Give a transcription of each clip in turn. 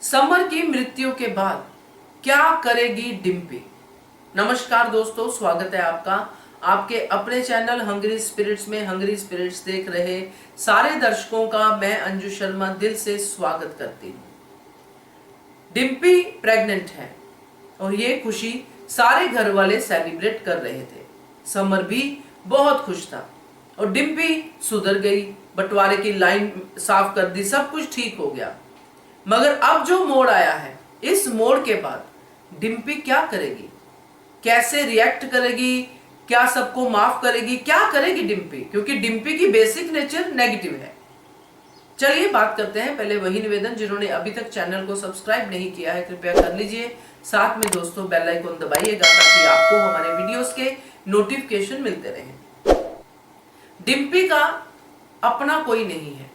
Summer की मृत्यु के बाद क्या करेगी डिम्पी। नमस्कार दोस्तों, स्वागत है आपका आपके अपने चैनल हंग्री स्पिरिट्स में। हंग्री स्पिरिट्स देख रहे सारे दर्शकों का मैं अंजू शर्मा दिल से स्वागत करती हूँ। डिम्पी प्रेग्नेंट है और ये खुशी सारे घर वाले सेलिब्रेट कर रहे थे। समर भी बहुत खुश था और डिम्पी सुधर गई, बंटवारे की लाइन साफ कर दी, सब कुछ ठीक हो गया। मगर अब जो मोड़ आया है, इस मोड़ के बाद डिम्पी क्या करेगी, कैसे रिएक्ट करेगी, क्या सबको माफ करेगी, क्या करेगी डिम्पी, क्योंकि डिम्पी की बेसिक नेचर नेगेटिव है। चलिए बात करते हैं। पहले वही निवेदन, जिन्होंने अभी तक चैनल को सब्सक्राइब नहीं किया है कृपया कर लीजिए, साथ में दोस्तों बेल आइकन दबाइएगा ताकि आपको हमारे वीडियोस के नोटिफिकेशन मिलते रहें। डिम्पी का अपना कोई नहीं है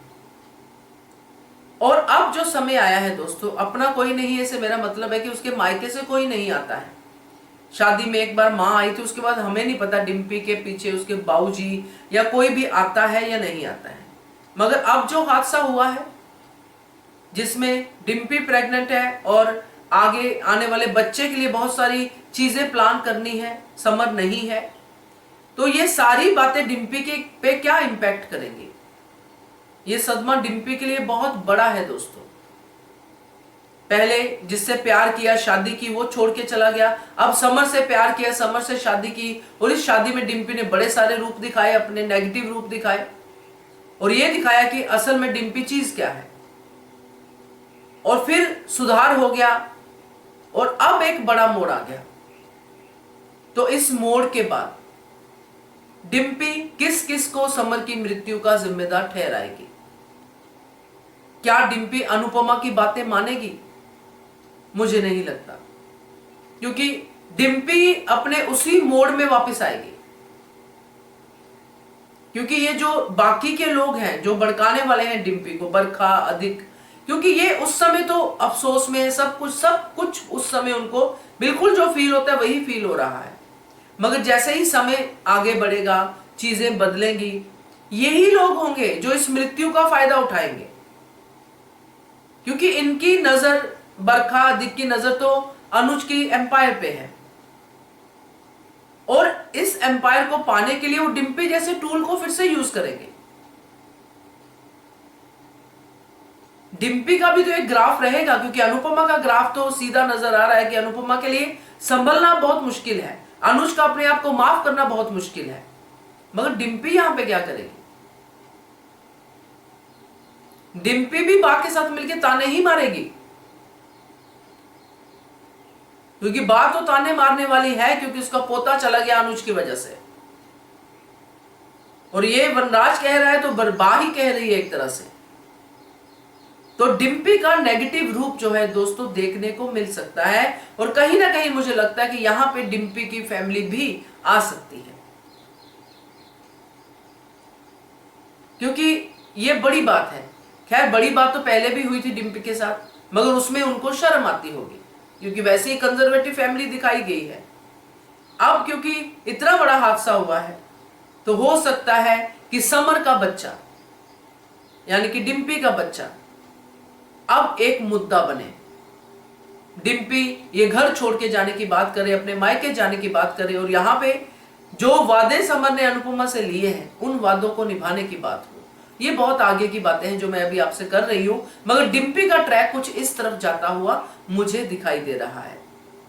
और अब जो समय आया है दोस्तों, अपना कोई नहीं है से मेरा मतलब है कि उसके मायके से कोई नहीं आता है। शादी में एक बार माँ आई थी, उसके बाद हमें नहीं पता डिम्पी के पीछे उसके बाऊजी या कोई भी आता है या नहीं आता है। मगर अब जो हादसा हुआ है जिसमें डिम्पी प्रेग्नेंट है और आगे आने वाले बच्चे के लिए बहुत सारी चीजें प्लान करनी है, समर नहीं है, तो ये सारी बातें डिम्पी के पे क्या इंपैक्ट करेंगी। ये सदमा डिम्पी के लिए बहुत बड़ा है दोस्तों। पहले जिससे प्यार किया, शादी की, वो छोड़ के चला गया। अब समर से प्यार किया, समर से शादी की और इस शादी में डिम्पी ने बड़े सारे रूप दिखाए, अपने नेगेटिव रूप दिखाए और ये दिखाया कि असल में डिम्पी चीज क्या है। और फिर सुधार हो गया और अब एक बड़ा मोड़ आ गया। तो इस मोड़ के बाद डिम्पी किस किस को समर की मृत्यु का जिम्मेदार ठहराएगी। क्या डिम्पी अनुपमा की बातें मानेगी? मुझे नहीं लगता, क्योंकि डिम्पी अपने उसी मोड़ में वापस आएगी। क्योंकि ये जो बाकी के लोग हैं जो भड़काने वाले हैं डिम्पी को, बरखा, अधिक, क्योंकि ये उस समय तो अफसोस में सब कुछ उस समय उनको बिल्कुल जो फील होता है वही फील हो रहा है। मगर जैसे ही समय आगे बढ़ेगा, चीजें बदलेंगी, यही लोग होंगे जो इस मृत्यु का फायदा उठाएंगे। क्योंकि इनकी नजर, बरखा, अधिक की नजर तो अनुज की एम्पायर पे है और इस एम्पायर को पाने के लिए वो डिम्पी जैसे टूल को फिर से यूज करेंगे। डिम्पी का भी तो एक ग्राफ रहेगा, क्योंकि अनुपमा का ग्राफ तो सीधा नजर आ रहा है कि अनुपमा के लिए संभलना बहुत मुश्किल है, अनुज का अपने आप को माफ करना बहुत मुश्किल है। मगर डिम्पी यहां पे क्या करेगी? डिम्पी भी बा के साथ मिलकर ताने ही मारेगी, क्योंकि बा तो ताने मारने वाली है, क्योंकि उसका पोता चला गया अनुज की वजह से। और ये वनराज कह रहा है तो बा ही कह रही है एक तरह से। तो डिम्पी का नेगेटिव रूप जो है दोस्तों देखने को मिल सकता है और कहीं ना कहीं मुझे लगता है कि यहां पे डिम्पी की फैमिली भी आ सकती है, क्योंकि ये बड़ी बात है। खैर, बड़ी बात तो पहले भी हुई थी डिम्पी के साथ, मगर उसमें उनको शर्म आती होगी क्योंकि वैसे ही कंजर्वेटिव फैमिली दिखाई गई है। अब क्योंकि इतना बड़ा हादसा हुआ है तो हो सकता है कि समर का बच्चा यानी कि डिम्पी का बच्चा अब एक मुद्दा बने। डिम्पी ये घर छोड़ के जाने की बात करे, अपने मायके जाने की बात करे और यहां पे जो वादे समर ने अनुपमा से लिए हैं उन वादों को निभाने की बात हो। ये बहुत आगे की बातें हैं जो मैं अभी आपसे कर रही हूं, मगर डिम्पी का ट्रैक कुछ इस तरफ जाता हुआ मुझे दिखाई दे रहा है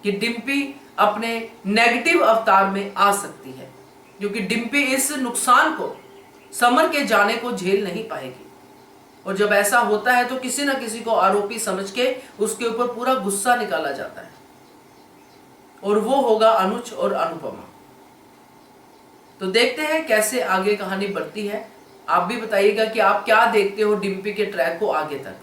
कि डिम्पी अपने नेगेटिव अवतार में आ सकती है, क्योंकि डिम्पी इस नुकसान को, समर के जाने को झेल नहीं पाएगी। और जब ऐसा होता है तो किसी ना किसी को आरोपी समझ के उसके ऊपर पूरा गुस्सा निकाला जाता है और वो होगा अनुज और अनुपमा। तो देखते हैं कैसे आगे कहानी बढ़ती है। आप भी बताइएगा कि आप क्या देखते हो डिम्पी के ट्रैक को आगे तक।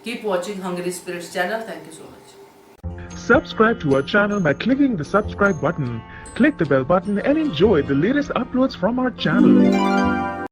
Keep watching hungry spirits channel. Thank you so much. Subscribe to our channel by clicking the subscribe button. Click the bell button and enjoy the latest uploads from our channel.